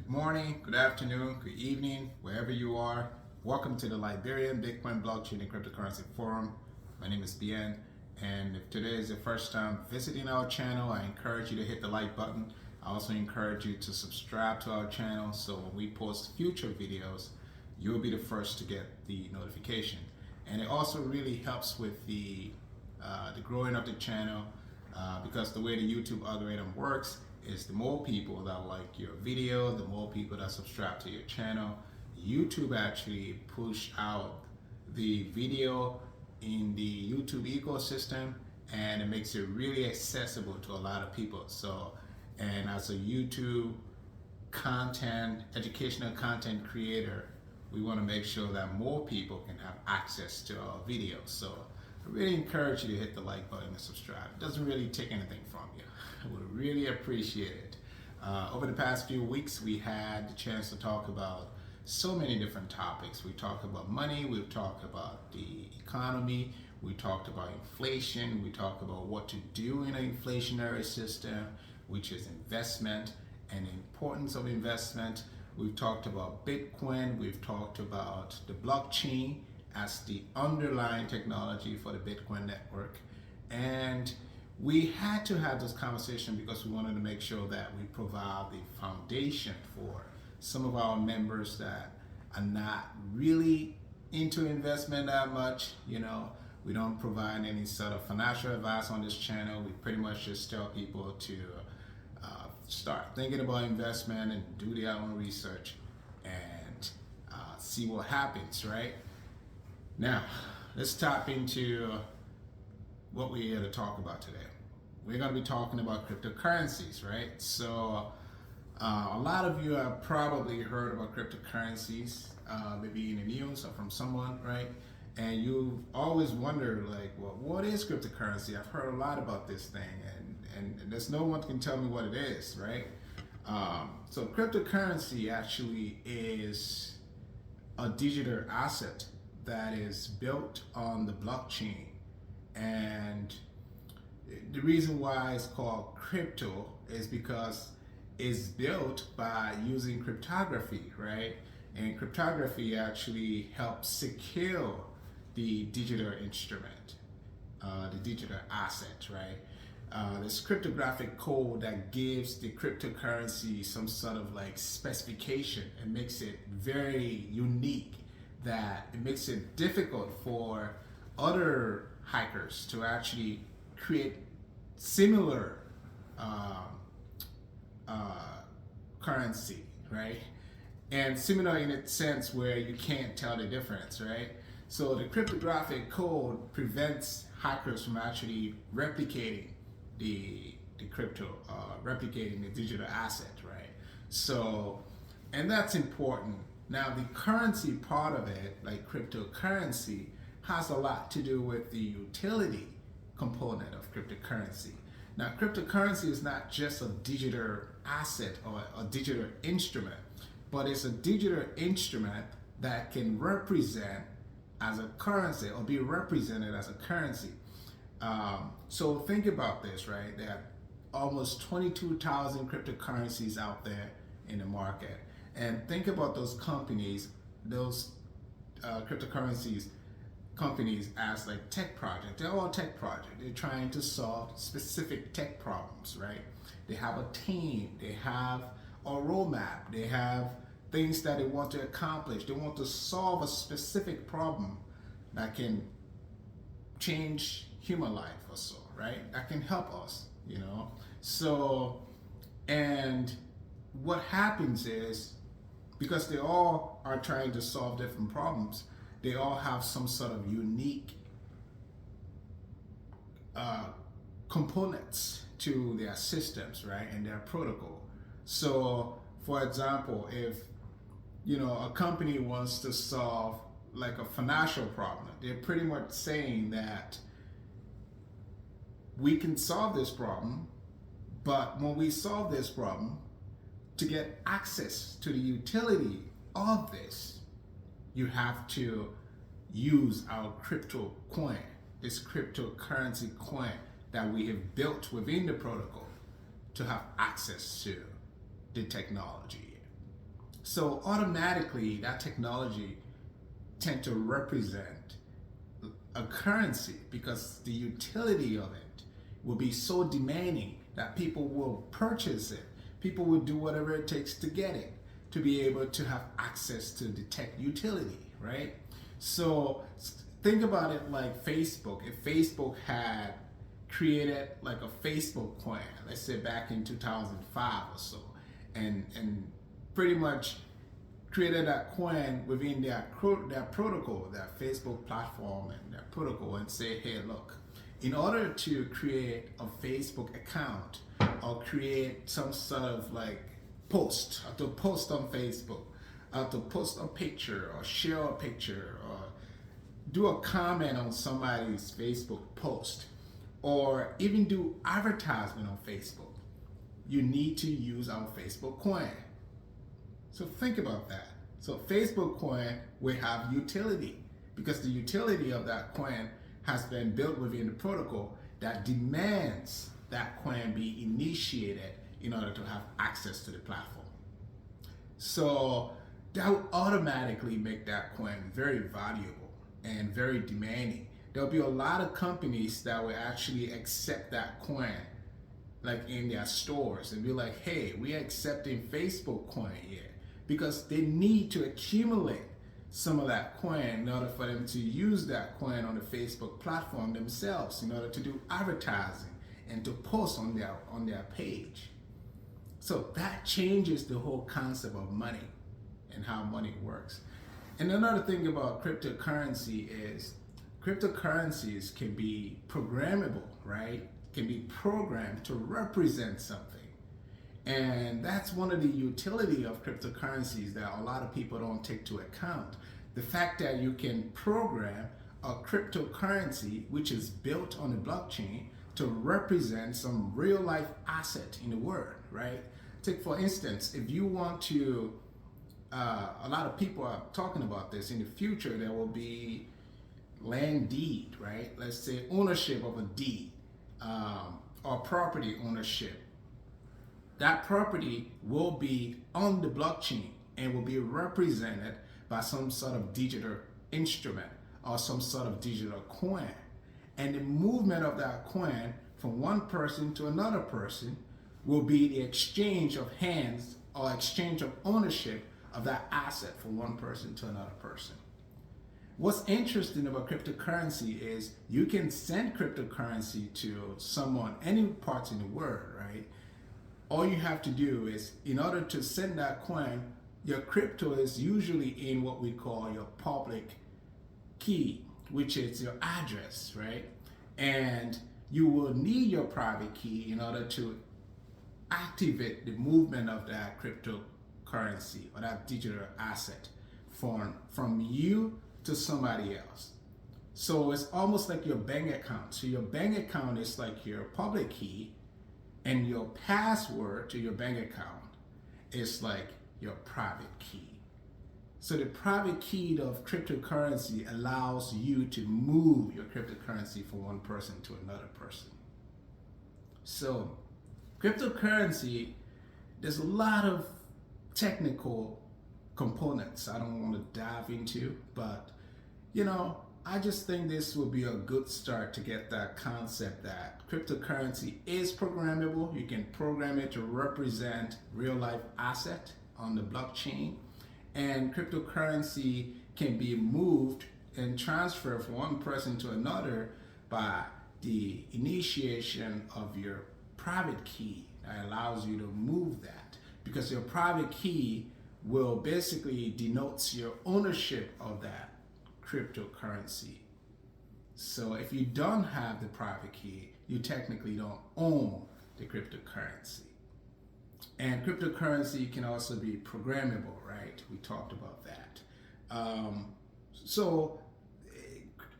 Good morning, good afternoon, good evening, wherever you are. Welcome to the Liberian Bitcoin Blockchain and Cryptocurrency Forum. My name is Bien, and if today is your first time visiting our channel, I encourage you to hit the like button. I also encourage you to subscribe to our channel so when we post future videos, you'll be the first to get the notification. And it also really helps with the growing of the channel because the way the YouTube algorithm works is the more people that like your video, the more people that subscribe to your channel. YouTube actually push out the video in the YouTube ecosystem, and it makes it really accessible to a lot of people. So, and as a YouTube content, educational content creator, we want to make sure that more people can have access to our videos. So I really encourage you to hit the like button and subscribe. It doesn't really take anything from you. I would really appreciate it. Over the past few weeks, we had the chance to talk about so many different topics. We talked about money, we've talked about the economy, we talked about inflation, we talked about what to do in an inflationary system, which is investment and the importance of investment. We've talked about Bitcoin, we've talked about the blockchain as the underlying technology for the Bitcoin network. And we had to have this conversation because we wanted to make sure that we provide the foundation for some of our members that are not really into investment that much. You know, we don't provide any sort of financial advice on this channel. We pretty much just tell people to start thinking about investment and do their own research and see what happens, right? Now, let's tap into what we're here to talk about today. We're going to be talking about cryptocurrencies, right? So a lot of you have probably heard about cryptocurrencies, maybe in the news or from someone, right? And you always wonder, like, well, what is cryptocurrency? I've heard a lot about this thing, and there's no one can tell me what it is, right? So cryptocurrency actually is a digital asset that is built on the blockchain. And the reason why it's called crypto is because it's built by using cryptography, right? And cryptography actually helps secure the digital instrument, the digital asset, right? This cryptographic code that gives the cryptocurrency some sort of like specification and makes it very unique, that it makes it difficult for other hackers to actually create similar currency, right? And similar in its sense where you can't tell the difference, right? So the cryptographic code prevents hackers from actually replicating the crypto, replicating the digital asset, right? So, and that's important. Now the currency part of it, like cryptocurrency, has a lot to do with the utility component of cryptocurrency. Now, cryptocurrency is not just a digital asset or a digital instrument, but it's a digital instrument that can represent as a currency or be represented as a currency. So think about this, right? There are almost 22,000 cryptocurrencies out there in the market. And think about those companies, those cryptocurrencies companies as like tech projects. They're all tech projects. They're trying to solve specific tech problems, right? They have a team, they have a roadmap, they have things that they want to accomplish. They want to solve a specific problem that can change human life or so, right? That can help us, you know? So, and what happens is, because they all are trying to solve different problems, they all have some sort of unique components to their systems, right, and their protocol. So, for example, if a company wants to solve like a financial problem, they're pretty much saying that we can solve this problem, but when we solve this problem, to get access to the utility of this, you have to use our crypto coin, this cryptocurrency coin that we have built within the protocol to have access to the technology. So automatically that technology tend to represent a currency because the utility of it will be so demanding that people will purchase it. People will do whatever it takes to get it, to be able to have access to the tech utility, right? So think about it like Facebook. If Facebook had created like a Facebook coin, let's say back in 2005 or so, and pretty much created that coin within their protocol, their Facebook platform and their protocol, and say, hey, look, in order to create a Facebook account or create some sort of like post, or to post on Facebook, or to post a picture or share a picture or do a comment on somebody's Facebook post or even do advertisement on Facebook, you need to use our Facebook coin. So think about that. So Facebook coin will have utility because the utility of that coin has been built within the protocol that demands that coin be initiated in order to have access to the platform. So that will automatically make that coin very valuable and very demanding. There'll be a lot of companies that will actually accept that coin like in their stores and be like, hey, we're accepting Facebook coin here, because they need to accumulate some of that coin in order for them to use that coin on the Facebook platform themselves in order to do advertising and to post on their page. So that changes the whole concept of money and how money works. And another thing about cryptocurrency is cryptocurrencies can be programmable, right? Can be programmed to represent something. And that's one of the utility of cryptocurrencies that a lot of people don't take to account. The fact that you can program a cryptocurrency which is built on the blockchain to represent some real life asset in the world, right? Take for instance, if you want to, a lot of people are talking about this, in the future there will be land deed, right? Let's say ownership of a deed or property ownership. That property will be on the blockchain and will be represented by some sort of digital instrument or some sort of digital coin. And the movement of that coin from one person to another person will be the exchange of hands or exchange of ownership of that asset from one person to another person. What's interesting about cryptocurrency is you can send cryptocurrency to someone any parts in the world, right? All you have to do is, in order to send that coin, your crypto is usually in what we call your public key, which is your address, right? And you will need your private key in order to activate the movement of that cryptocurrency or that digital asset from you to somebody else. So it's almost like your bank account. So your bank account is like your public key, and your password to your bank account is like your private key. So the private key of cryptocurrency allows you to move your cryptocurrency from one person to another person. So cryptocurrency, there's a lot of technical components I don't want to dive into, but I just think this will be a good start to get that concept that cryptocurrency is programmable. You can program it to represent real life asset on the blockchain, and cryptocurrency can be moved and transferred from one person to another by the initiation of your private key that allows you to move that, because your private key will basically denotes your ownership of that cryptocurrency. So if you don't have the private key, you technically don't own the cryptocurrency. And cryptocurrency can also be programmable, right? We talked about that. So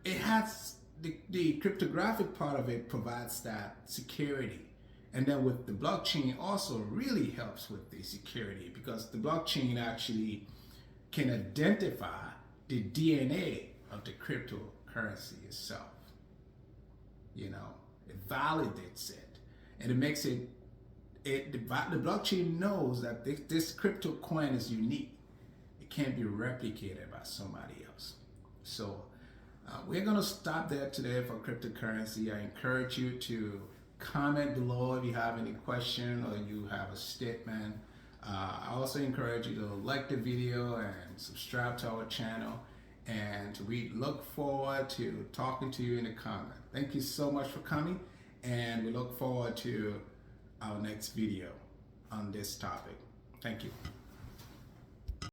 it has the cryptographic part of it provides that security. And then with the blockchain also really helps with the security, because the blockchain actually can identify the DNA of the cryptocurrency itself. It validates it, and it makes it, the blockchain knows that this crypto coin is unique. it can't be replicated by somebody else. So we're going to stop there today for cryptocurrency. I encourage you to comment below if you have any question or you have a statement. I also encourage you to like the video and subscribe to our channel, and we look forward to talking to you in the comment. Thank you so much for coming, and we look forward to our next video on this topic. Thank you.